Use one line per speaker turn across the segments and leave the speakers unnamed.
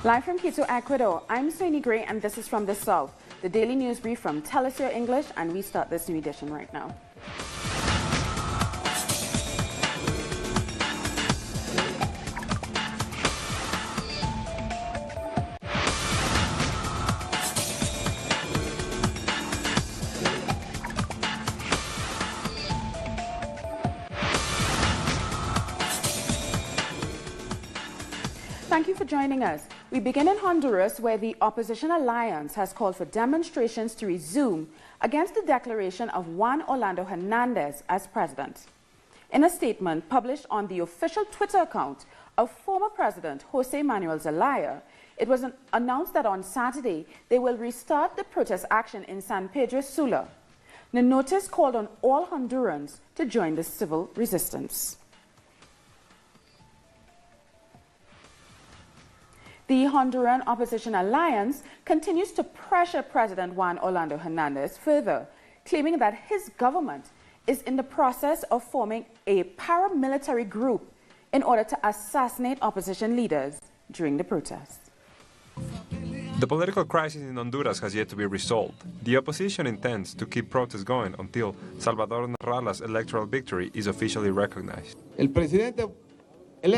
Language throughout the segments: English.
Live from Quito, Ecuador, I'm Soini Gray and this is From the South, the daily news brief from Telesur English, and we start this new edition right now. Thank you for joining us. We begin in Honduras, where the Opposition Alliance has called for demonstrations to resume against the declaration of Juan Orlando Hernandez as president. In a statement published on the official Twitter account of former President Jose Manuel Zelaya, it was announced that on Saturday they will restart the protest action in San Pedro Sula. The notice called on all Hondurans to join the civil resistance. The Honduran Opposition Alliance continues to pressure President Juan Orlando Hernandez further, claiming that his government is in the process of forming a paramilitary group in order to assassinate opposition leaders during the protests.
The political crisis in Honduras has yet to be resolved. The opposition intends to keep protests going until Salvador Narrala's electoral victory is officially recognized.
The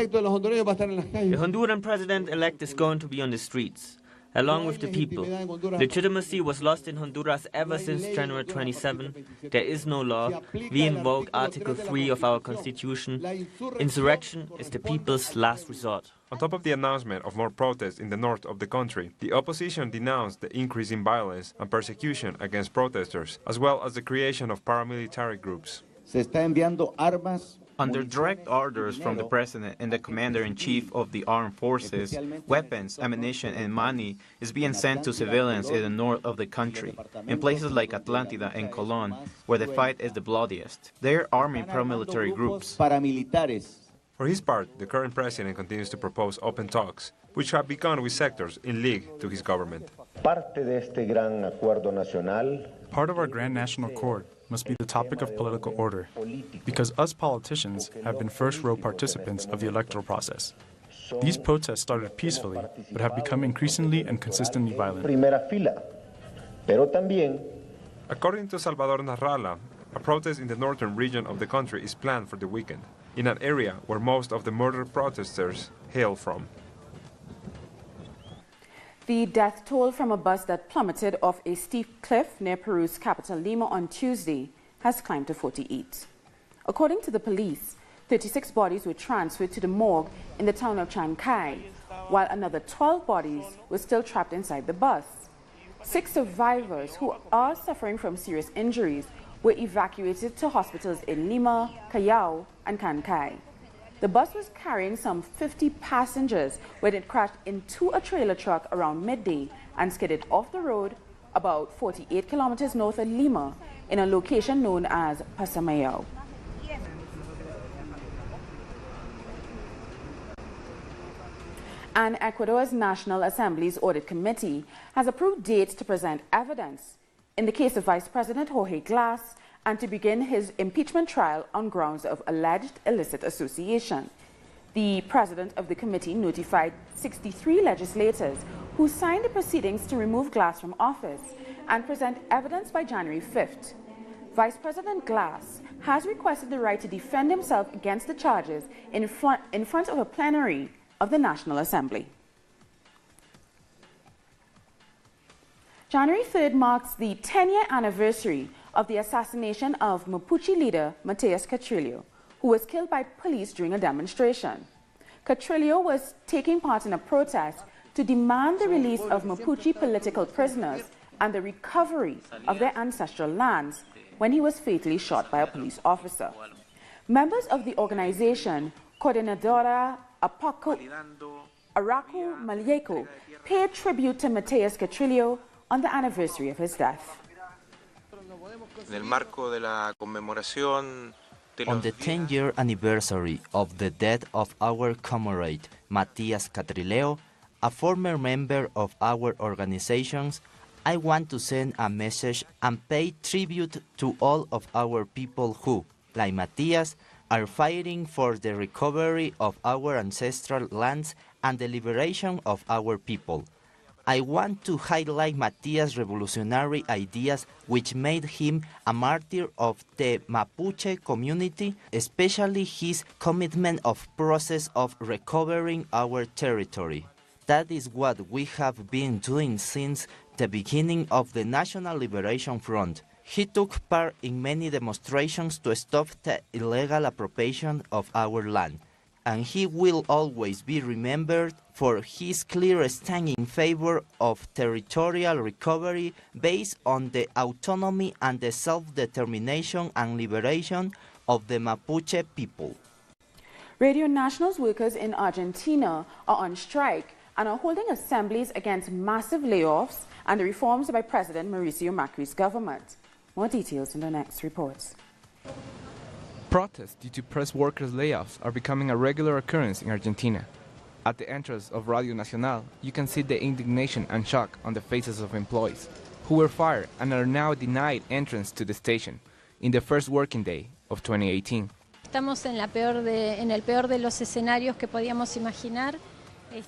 Honduran president-elect is going to be on the streets, along with the people. Legitimacy was lost in Honduras ever since January 27. There is no law. We invoke Article 3 of our constitution. Insurrection is the people's last resort.
On top of the announcement of more protests in the north of the country, the opposition denounced the increase in violence and persecution against protesters, as well as the creation of paramilitary groups.
Under direct orders from the President and the Commander-in-Chief of the Armed Forces, weapons, ammunition and money is being sent to civilians in the north of the country, in places like Atlantida and Colón, where the fight is the bloodiest. They are arming paramilitary groups.
For his part, the current president continues to propose open talks, which have begun with sectors in league to his government.
Part
of our grand national accord must be the topic of political order, because us politicians have been first-row participants of the electoral process. These protests started peacefully, but have become increasingly and consistently violent.
According to Salvador Narrala, a protest in the northern region of the country is planned for the weekend, in an area where most of the murdered protesters hail from.
The death toll from a bus that plummeted off a steep cliff near Peru's capital Lima on Tuesday has climbed to 48. According to the police, 36 bodies were transferred to the morgue in the town of Chancay, while another 12 bodies were still trapped inside the bus. 6 survivors who are suffering from serious injuries were evacuated to hospitals in Lima, Callao, and Chancay. The bus was carrying some 50 passengers when it crashed into a trailer truck around midday and skidded off the road about 48 kilometers north of Lima in a location known as Pasamayo. And Ecuador's National Assembly's Audit Committee has approved dates to present evidence in the case of Vice President Jorge Glas and to begin his impeachment trial on grounds of alleged illicit association. The president of the committee notified 63 legislators who signed the proceedings to remove Glas from office and present evidence by January 5th. Vice President Glas has requested the right to defend himself against the charges in front of a plenary of the National Assembly. January 3rd marks the 10-year anniversary of the assassination of Mapuche leader Mateus Catrillo, who was killed by police during a demonstration. Catrillo was taking part in a protest to demand the release of Mapuche political prisoners and the recovery of their ancestral lands when he was fatally shot by a police officer. Members of the organization Coordinadora Araku Malieco paid tribute to Mateus Catrillo on the anniversary of his death.
On the 10-year anniversary of the death of our comrade Matias Catrileo, a former member of our organizations, I want to send a message and pay tribute to all of our people who, like Matias, are fighting for the recovery of our ancestral lands and the liberation of our people. I want to highlight Matias' revolutionary ideas which made him a martyr of the Mapuche community, especially his commitment of process of recovering our territory. That is what we have been doing since the beginning of the National Liberation Front. He took part in many demonstrations to stop the illegal appropriation of our land, and he will always be remembered for his clear stand in favor of territorial recovery based on the autonomy and the self-determination and liberation of the Mapuche people.
Radio National's workers in Argentina are on strike and are holding assemblies against massive layoffs and the reforms by President Mauricio Macri's government. More details in the next reports.
Protests due to press workers' layoffs are becoming a regular occurrence in Argentina. At the entrance of Radio Nacional, you can see the indignation and shock on the faces of employees who were fired and are now denied entrance to the station in the first working day of 2018.
Estamos en el peor de los escenarios que podíamos imaginar.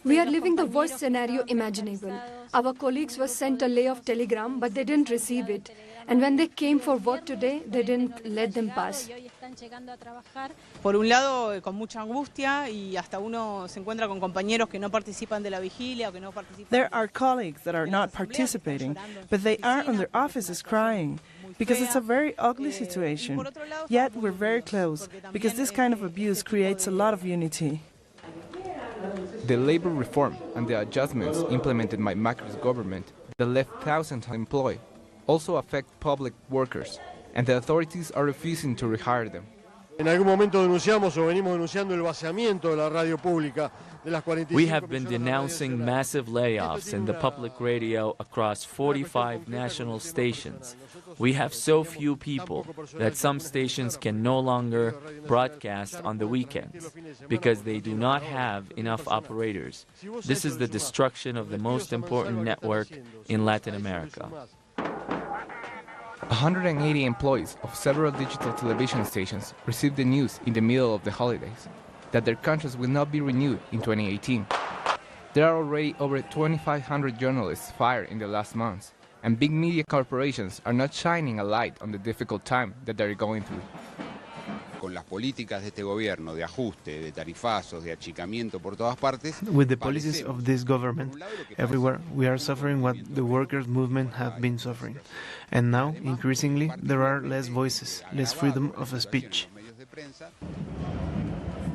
We are living the worst scenario imaginable. Our colleagues were sent a layoff telegram, but they didn't receive it. And when they came for work today, they didn't let them pass.
Por un lado, con mucha angustia y hasta uno se encuentra con compañeros que no participan de la vigilia o que no participan.
There are colleagues that are not participating, but they are on their offices crying because it's a very ugly situation. Yet we're very close because this kind of abuse creates a lot of unity.
The labor reform and the adjustments implemented by Macri's government that left thousands unemployed also affect public workers, and the authorities are refusing to rehire them.
En algún momento denunciamos o venimos denunciando el vaciamiento de la radio pública de las 45.
We have been denouncing massive layoffs in the public radio across 45 national stations. We have so few people that some stations can no longer broadcast on the weekends because they do not have enough operators. This is the destruction of the most important network in Latin America.
180 employees of several digital television stations received the news in the middle of the holidays that their contracts will not be renewed in 2018. There are already over 2,500 journalists fired in the last months, and big media corporations are not shining a light on the difficult time that they're going through.
Con las políticas de este gobierno de ajuste, de tarifazos, de achicamiento por todas partes.
With the policies of this government everywhere, we are suffering what the workers' movement have been suffering. And now, increasingly, there are less voices, less freedom of speech.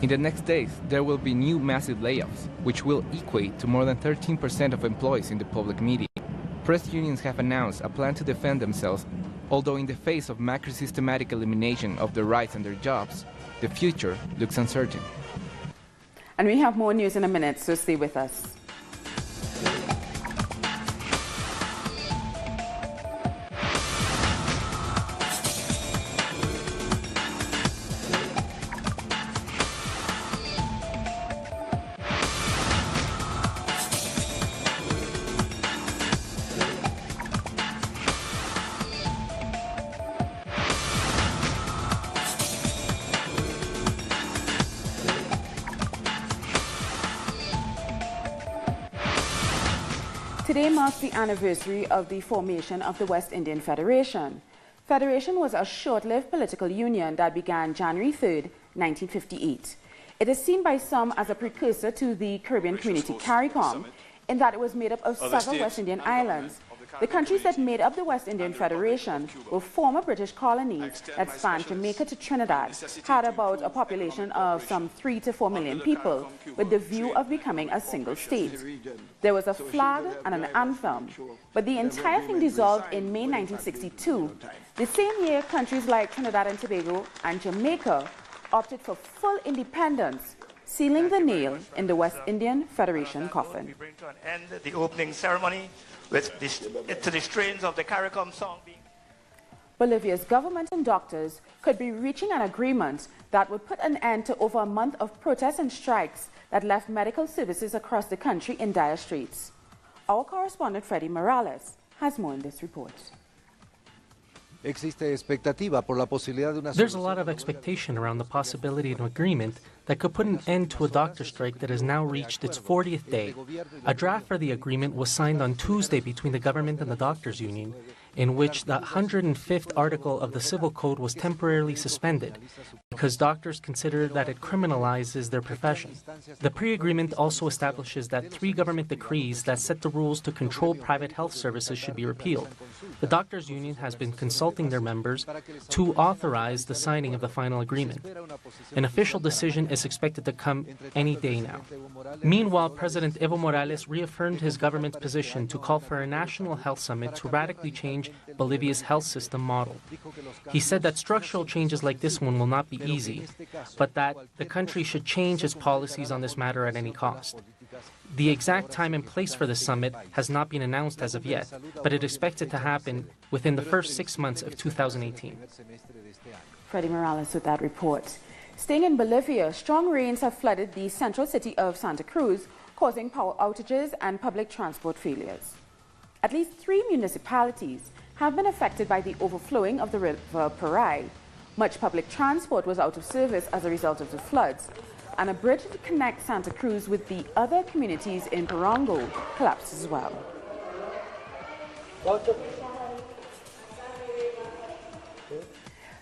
In the next days, there will be new massive layoffs, which will equate to more than 13% of employees in the public media. Press unions have announced a plan to defend themselves, although in the face of Macri's systematic elimination of their rights and their jobs, the future looks uncertain.
And we have more news in a minute, so stay with us. Today marks the anniversary of the formation of the West Indian Federation. Federation was a short-lived political union that began January 3, 1958. It is seen by some as a precursor to the Caribbean Community CARICOM, in that it was made up of several West Indian islands. The countries that made up the West Indian Federation were former British colonies that spanned Jamaica to Trinidad, had about a population of some 3 to 4 million people, with the view of becoming a single state. There was a flag and an anthem, but the entire thing dissolved in May 1962. The same year, countries like Trinidad and Tobago and Jamaica opted for full independence, sealing the nail in the West Indian Federation coffin.
We bring to an end the opening ceremony with to the strains of the CARICOM song.
Bolivia's government and doctors could be reaching an agreement that would put an end to over a month of protests and strikes that left medical services across the country in dire straits. Our correspondent Freddie Morales has more in this report.
There's a lot of expectation around the possibility of an agreement that could put an end to a doctor strike that has now reached its 40th day. A draft for the agreement was signed on Tuesday between the government and the doctors' union, in which the 105th article of the Civil Code was temporarily suspended because doctors consider that it criminalizes their profession. The pre-agreement also establishes that 3 government decrees that set the rules to control private health services should be repealed. The doctors' union has been consulting their members to authorize the signing of the final agreement. An official decision is expected to come any day now. Meanwhile, President Evo Morales reaffirmed his government's position to call for a national health summit to radically change Bolivia's health system model. He said that structural changes like this one will not be easy, but that the country should change its policies on this matter at any cost. The exact time and place for the summit has not been announced as of yet, but it is expected to happen within the first 6 months of 2018.
Freddie Morales with that report. Staying in Bolivia, strong rains have flooded the central city of Santa Cruz, causing power outages and public transport failures. At least 3 municipalities have been affected by the overflowing of the river Parai. Much public transport was out of service as a result of the floods, and a bridge to connect Santa Cruz with the other communities in Parango collapsed as well.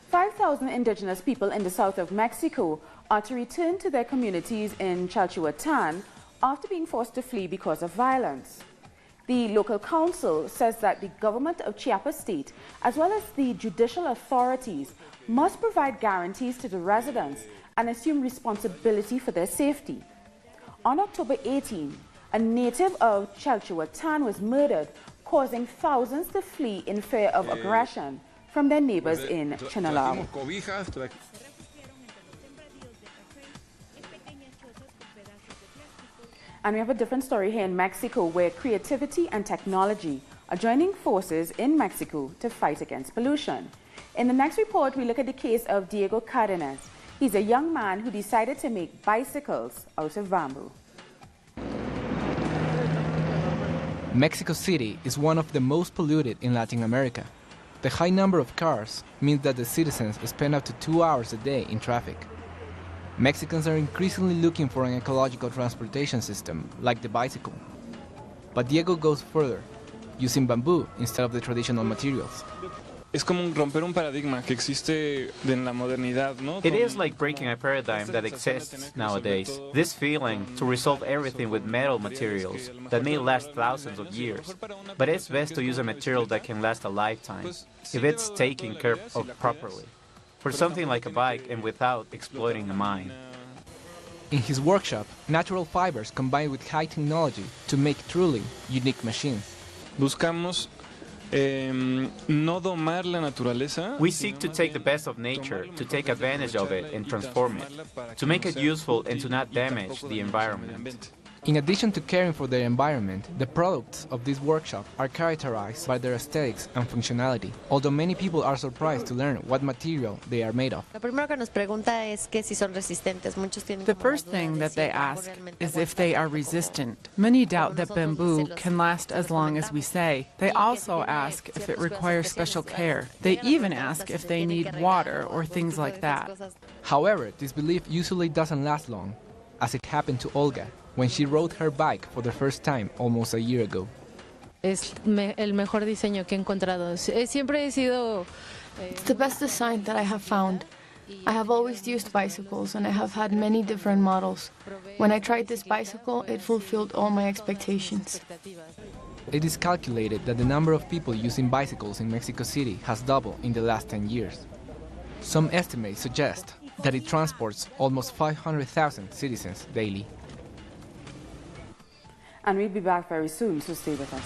5,000 indigenous people in the south of Mexico are to return to their communities in Chalchuatan after being forced to flee because of violence. The local council says that the government of Chiapas State, as well as the judicial authorities, must provide guarantees to the residents and assume responsibility for their safety. On October 18, a native of Chalchuatan was murdered, causing thousands to flee in fear of aggression from their neighbors in Chinalao. And we have a different story here in Mexico, where creativity and technology are joining forces in Mexico to fight against pollution. In the next report, we look at the case of Diego Cardenas. He's a young man who decided to make bicycles out of bamboo.
Mexico City is one of the most polluted in Latin America. The high number of cars means that the citizens spend up to 2 hours a day in traffic. Mexicans are increasingly looking for an ecological transportation system, like the bicycle. But Diego goes further, using bamboo instead of the traditional materials.
Es como romper un paradigma que existe en la modernidad, ¿no?
It is like breaking a paradigm that exists nowadays. This feeling to resolve everything with metal materials that may last thousands of years. But it's best to use a material that can last a lifetime, if it's taken care of properly. For something like a bike and without exploiting the mind.
In his workshop, natural fibers combine with high technology to make truly unique machines.
Buscamos no domar la naturaleza.
We seek to take the best of nature, to take advantage of it and transform it, to make it useful and to not damage the environment.
In addition to caring for their environment, the products of this workshop are characterized by their aesthetics and functionality, although many people are surprised to learn what material they are made of.
The first thing that they ask is if they are resistant. Many doubt that bamboo can last as long as we say. They also ask if it requires special care. They even ask if they need water or things like that.
However, this belief usually doesn't last long, as it happened to Olga, when she rode her bike for the first time almost a year ago.
Es el mejor diseño que he encontrado. Siempre he sido...
It's the best design that I have found. I have always used bicycles and I have had many different models. When I tried this bicycle, it fulfilled all my expectations.
It is calculated that the number of people using bicycles in Mexico City has doubled in the last 10 years. Some estimates suggest that it transports almost 500,000 citizens daily.
And we'll be back very soon, so stay with us.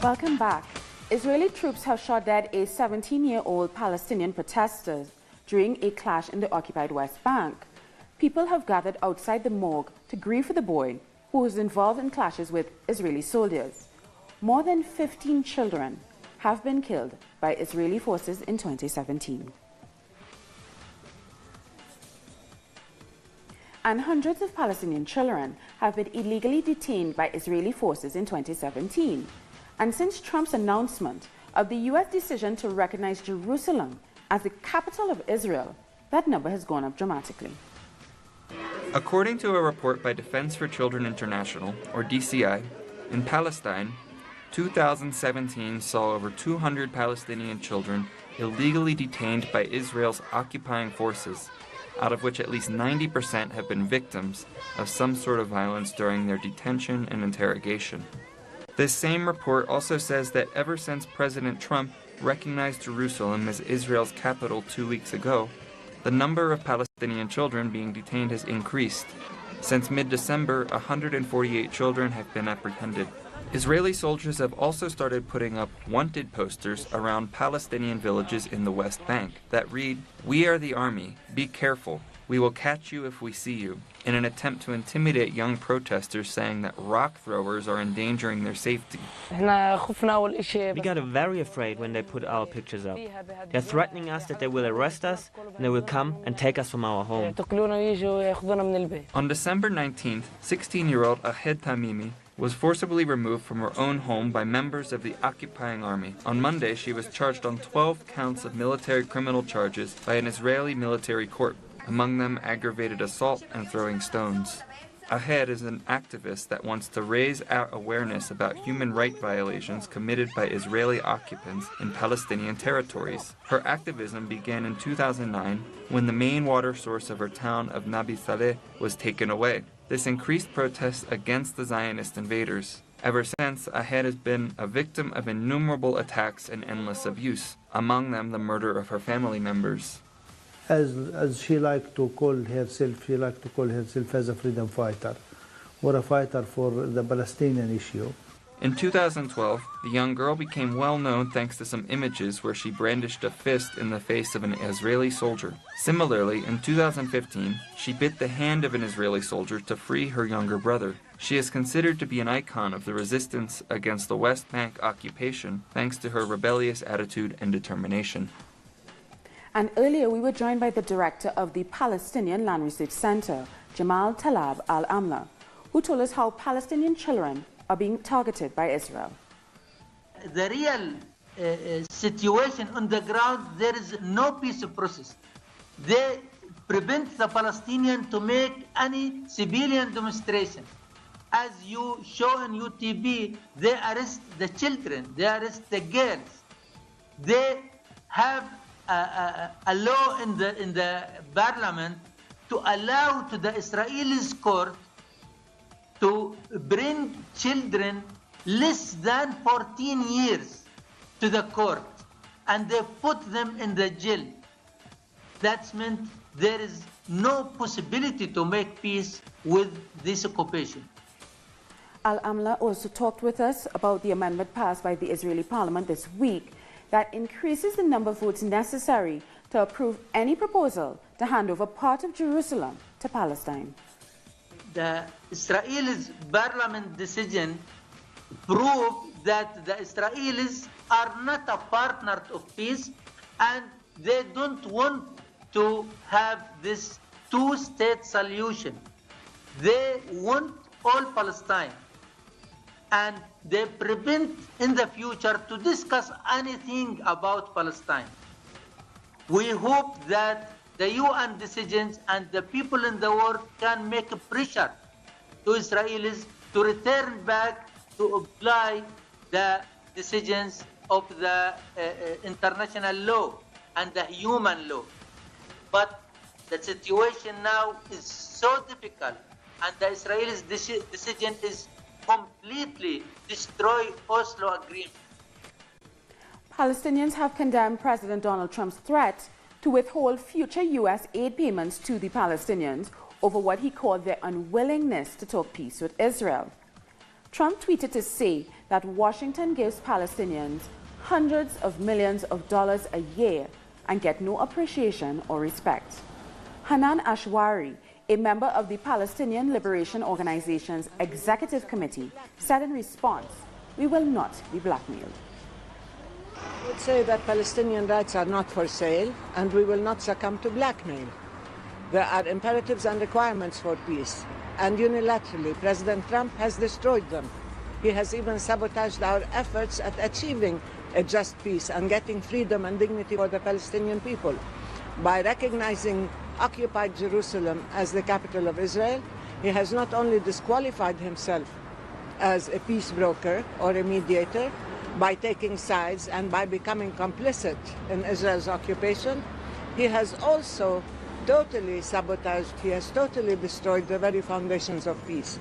Welcome back. Israeli troops have shot dead a 17-year-old Palestinian protester during a clash in the occupied West Bank. People have gathered outside the morgue to grieve for the boy who was involved in clashes with Israeli soldiers. More than 15 children have been killed by Israeli forces in 2017. And hundreds of Palestinian children have been illegally detained by Israeli forces in 2017. And since Trump's announcement of the U.S. decision to recognize Jerusalem as the capital of Israel, that number has gone up dramatically.
According to a report by Defense for Children International, or DCI, in Palestine, 2017 saw over 200 Palestinian children illegally detained by Israel's occupying forces, out of which at least 90% have been victims of some sort of violence during their detention and interrogation. This same report also says that ever since President Trump recognized Jerusalem as Israel's capital 2 weeks ago, the number of Palestinian children being detained has increased. Since mid-December, 148 children have been apprehended. Israeli soldiers have also started putting up wanted posters around Palestinian villages in the West Bank that read, "We are the army, be careful, we will catch you if we see you," in an attempt to intimidate young protesters, saying that rock throwers are endangering their safety.
We got very afraid when they put our pictures up. They're threatening us that they will arrest us and they will come and take us from our home.
On December 19th, 16-year-old Ahed Tamimi was forcibly removed from her own home by members of the occupying army. On Monday, she was charged on 12 counts of military criminal charges by an Israeli military court, among them aggravated assault and throwing stones. Ahed is an activist that wants to raise our awareness about human rights violations committed by Israeli occupants in Palestinian territories. Her activism began in 2009 when the main water source of her town of Nabi Saleh was taken away. This increased protests against the Zionist invaders. Ever since, Ahed has been a victim of innumerable attacks and endless abuse, among them the murder of her family members.
As she liked to call herself, as a freedom fighter, or a fighter for the Palestinian issue.
In 2012, the young girl became well known thanks to some images where she brandished a fist in the face of an Israeli soldier. Similarly, in 2015, she bit the hand of an Israeli soldier to free her younger brother. She is considered to be an icon of the resistance against the West Bank occupation thanks to her rebellious attitude and determination.
And earlier we were joined by the director of the Palestinian Land Research Center, Jamal Talab Al-Amla, who told us how Palestinian children are being targeted by Israel.
The real situation on the ground, there is no peace process. They prevent the Palestinians to make any civilian demonstration. As you show on UTV, they arrest the children, they arrest the girls. They have a law in the parliament to allow to the Israelis court to bring children less than 14 years to the court, and they put them in the jail. That meant there is no possibility to make peace with this occupation.
Al-Amla also talked with us about the amendment passed by the Israeli parliament this week that increases the number of votes necessary to approve any proposal to hand over part of Jerusalem to Palestine.
The Israeli parliament decision proved that the Israelis are not a partner of peace, and they don't want to have this two-state solution. They want all Palestine, and they prevent in the future to discuss anything about Palestine. We hope that the UN decisions and the people in the world can make a pressure to Israelis to return back to apply the decisions of the international law and the human law. But the situation now is so difficult, and the Israelis' decision is completely destroy Oslo Agreement.
Palestinians have condemned President Donald Trump's threat to withhold future U.S. aid payments to the Palestinians over what he called their unwillingness to talk peace with Israel. Trump tweeted to say that Washington gives Palestinians hundreds of millions of dollars a year and get no appreciation or respect. Hanan Ashwari, a member of the Palestinian Liberation Organization's Executive Committee, said in response, "We will not be blackmailed."
I would say that Palestinian rights are not for sale, and we will not succumb to blackmail. There are imperatives and requirements for peace, and unilaterally President Trump has destroyed them. He has even sabotaged our efforts at achieving a just peace and getting freedom and dignity for the Palestinian people. By recognizing occupied Jerusalem as the capital of Israel, he has not only disqualified himself as a peace broker or a mediator by taking sides and by becoming complicit in Israel's occupation, he has also totally sabotaged, he has totally destroyed the very foundations of peace.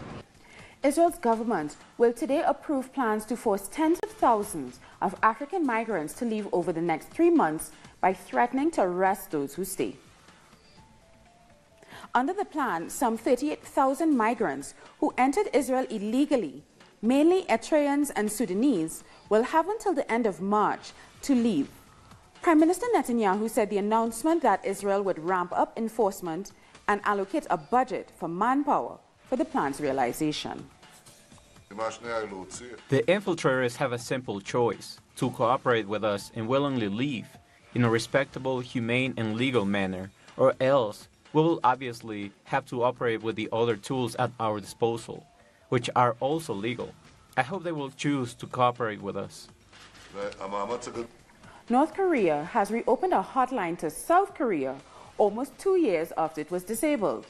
Israel's government will today approve plans to force tens of thousands of African migrants to leave over the next 3 months by threatening to arrest those who stay. Under the plan, some 38,000 migrants who entered Israel illegally, mainly Eritreans and Sudanese, will have until the end of March to leave. Prime Minister Netanyahu said the announcement that Israel would ramp up enforcement and allocate a budget for manpower for the plan's realization.
The infiltrators have a simple choice: to cooperate with us and willingly leave in a respectable, humane, and legal manner, or else we will obviously have to operate with the other tools at our disposal, which are also legal. I hope they will choose to cooperate with us.
North Korea has reopened a hotline to South Korea almost 2 years after it was disabled.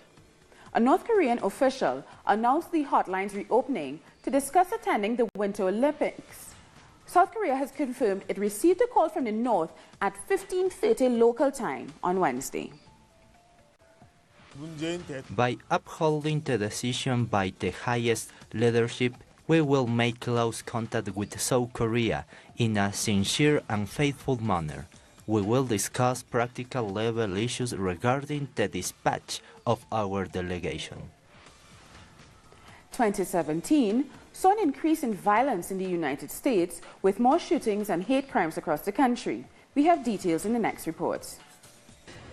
A North Korean official announced the hotline's reopening to discuss attending the Winter Olympics. South Korea has confirmed it received a call from the North at 15:30 local time on Wednesday.
By upholding the decision by the highest leadership, we will make close contact with South Korea in a sincere and faithful manner. We will discuss practical level issues regarding the dispatch of our delegation.
2017 saw an increase in violence in the United States, with more shootings and hate crimes across the country. We have details in the next reports.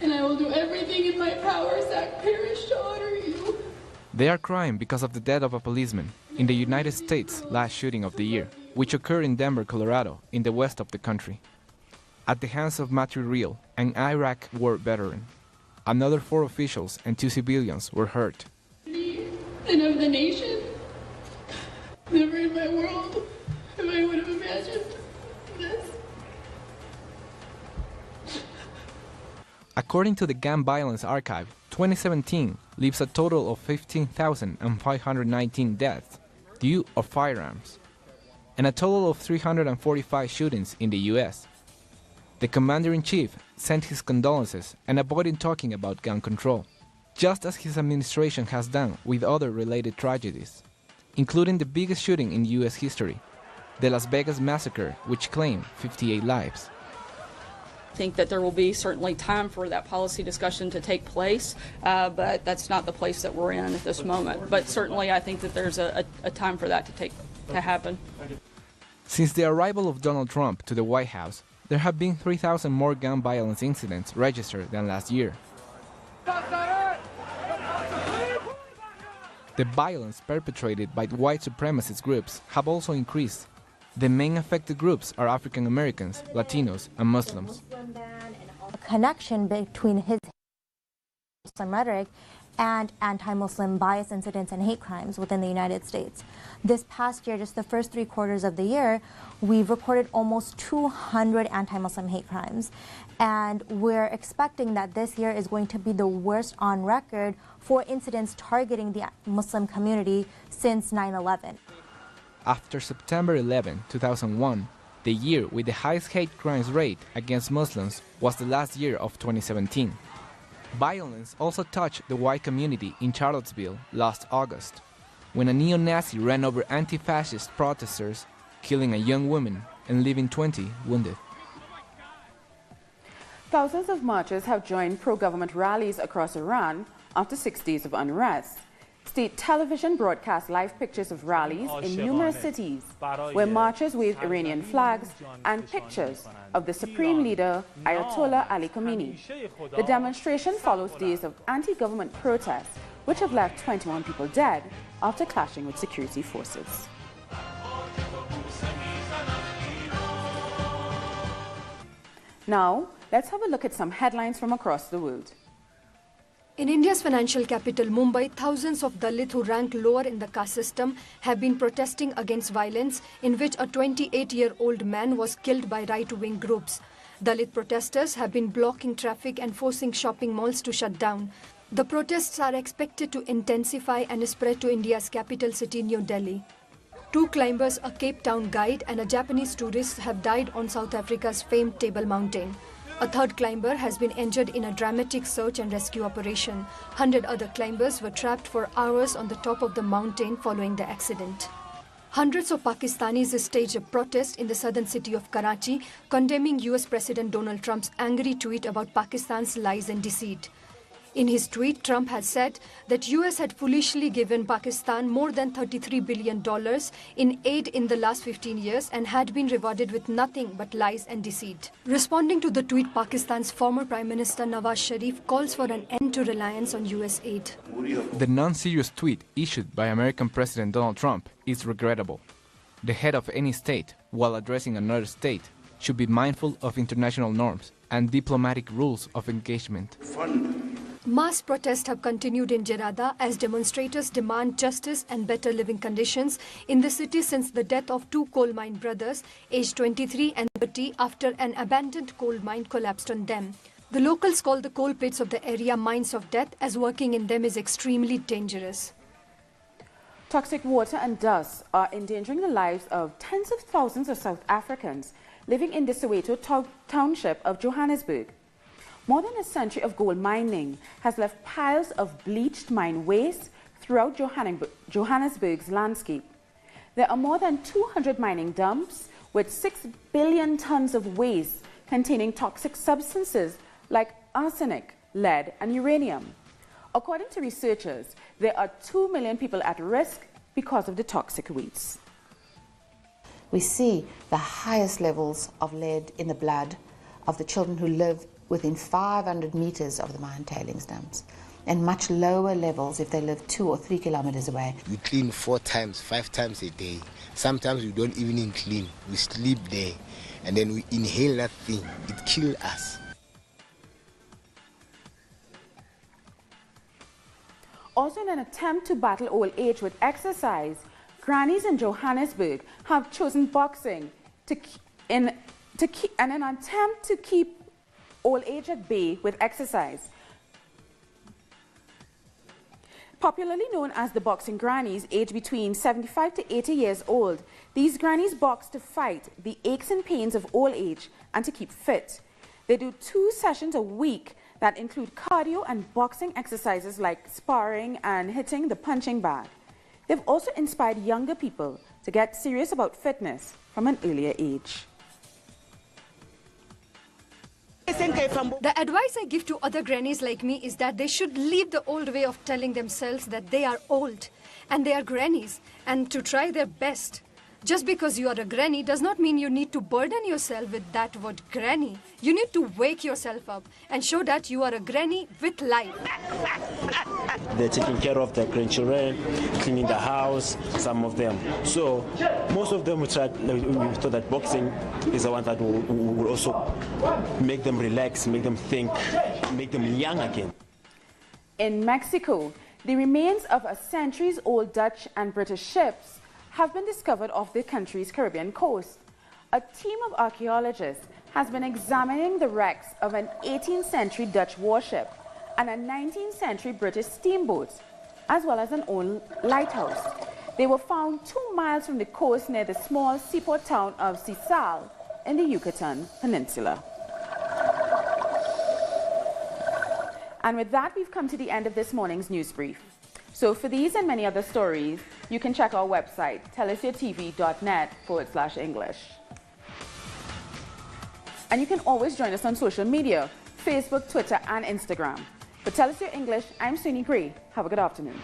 And I will do everything in my power, Zach Parrish, to honor you.
They are crying because of the death of a policeman in the United States' last shooting of the year, which occurred in Denver, Colorado, in the west of the country, at the hands of Matthew Real, an Iraq war veteran. Another 4 officials and 2 civilians were hurt.
And of the nation. Never in my world have I would have imagined this.
According to the Gun Violence Archive, 2017 leaves a total of 15,519 deaths due to firearms, and a total of 345 shootings in the U.S. The Commander-in-Chief sent his condolences and avoided talking about gun control, just as his administration has done with other related tragedies, including the biggest shooting in U.S. history, the Las Vegas massacre, which claimed 58 lives.
I think that there will be certainly time for that policy discussion to take place, but that's not the place that we're in at this moment. But certainly I think that there's a time for that to happen.
Since the arrival of Donald Trump to the White House, there have been 3,000 more gun violence incidents registered than last year. The violence perpetrated by white supremacist groups have also increased. The main affected groups are African Americans, Latinos, and Muslims.
A connection between his Muslim rhetoric and anti-Muslim bias incidents and hate crimes within the United States. This past year, just the first 3 quarters of the year, we've recorded almost 200 anti-Muslim hate crimes. And we're expecting that this year is going to be the worst on record for incidents targeting the Muslim community since 9/11.
After September 11, 2001, the year with the highest hate crimes rate against Muslims was the last year of 2017. Violence also touched the white community in Charlottesville last August, when a neo-Nazi ran over anti-fascist protesters, killing a young woman and leaving 20 wounded.
Thousands of marchers have joined pro-government rallies across Iran after 6 days of unrest. State television broadcast live pictures of rallies in numerous cities where marchers waved Iranian flags and pictures of the supreme leader Ayatollah Ali Khamenei. The demonstration follows days of anti-government protests which have left 21 people dead after clashing with security forces. Now, let's have a look at some headlines from across the world.
In India's financial capital, Mumbai, thousands of Dalit who rank lower in the caste system have been protesting against violence in which a 28-year-old man was killed by right-wing groups. Dalit protesters have been blocking traffic and forcing shopping malls to shut down. The protests are expected to intensify and spread to India's capital city, New Delhi. 2 climbers, a Cape Town guide and a Japanese tourist have died on South Africa's famed Table Mountain. A 3rd climber has been injured in a dramatic search and rescue operation. 100 other climbers were trapped for hours on the top of the mountain following the accident. Hundreds of Pakistanis staged a protest in the southern city of Karachi, condemning US President Donald Trump's angry tweet about Pakistan's lies and deceit. In his tweet, Trump has said that US had foolishly given Pakistan more than $33 billion in aid in the last 15 years and had been rewarded with nothing but lies and deceit. Responding to the tweet, Pakistan's former Prime Minister Nawaz Sharif calls for an end to reliance on US aid.
The non-serious tweet issued by American President Donald Trump is regrettable. The head of any state, while addressing another state, should be mindful of international norms and diplomatic rules of engagement.
Mass protests have continued in Jeddah as demonstrators demand justice and better living conditions in the city since the death of 2 coal mine brothers, aged 23 and 30, after an abandoned coal mine collapsed on them. The locals call the coal pits of the area mines of death, as working in them is extremely dangerous.
Toxic water and dust are endangering the lives of tens of thousands of South Africans living in the Soweto township of Johannesburg. More than a century of gold mining has left piles of bleached mine waste throughout Johannesburg's landscape. There are more than 200 mining dumps with 6 billion tons of waste containing toxic substances like arsenic, lead, and uranium. According to researchers, there are 2 million people at risk because of the toxic waste.
We see the highest levels of lead in the blood of the children who live within 500 meters of the mine tailings dumps, and much lower levels if they live 2 or 3 kilometers away.
We clean 4 times, 5 times a day. Sometimes we don't even clean. We sleep there, and then we inhale that thing. It kills us.
Also, in an attempt to battle old age with exercise, grannies in Johannesburg have chosen boxing in an attempt to keep old age at bay with exercise. Popularly known as the boxing grannies, aged between 75 to 80 years old, these grannies box to fight the aches and pains of old age and to keep fit. They do 2 sessions a week that include cardio and boxing exercises like sparring and hitting the punching bag. They've also inspired younger people to get serious about fitness from an earlier age.
The advice I give to other grannies like me is that they should leave the old way of telling themselves that they are old and they are grannies, and to try their best. Just because you are a granny does not mean you need to burden yourself with that word granny. You need to wake yourself up and show that you are a granny with life.
They're taking care of their grandchildren, cleaning the house, some of them. So most of them we thought that boxing is the one that will also make them relax, make them think, make them young again.
In Mexico, the remains of a centuries-old Dutch and British ships have been discovered off the country's Caribbean coast. A team of archaeologists has been examining the wrecks of an 18th century Dutch warship and a 19th century British steamboat, as well as an old lighthouse. They were found 2 miles from the coast near the small seaport town of Sisal in the Yucatan Peninsula. And with that, we've come to the end of this morning's news brief. So for these and many other stories, you can check our website, telesurtv.net/English. And you can always join us on social media, Facebook, Twitter, and Instagram. For Telesur English, I'm Suni Gray. Have a good afternoon.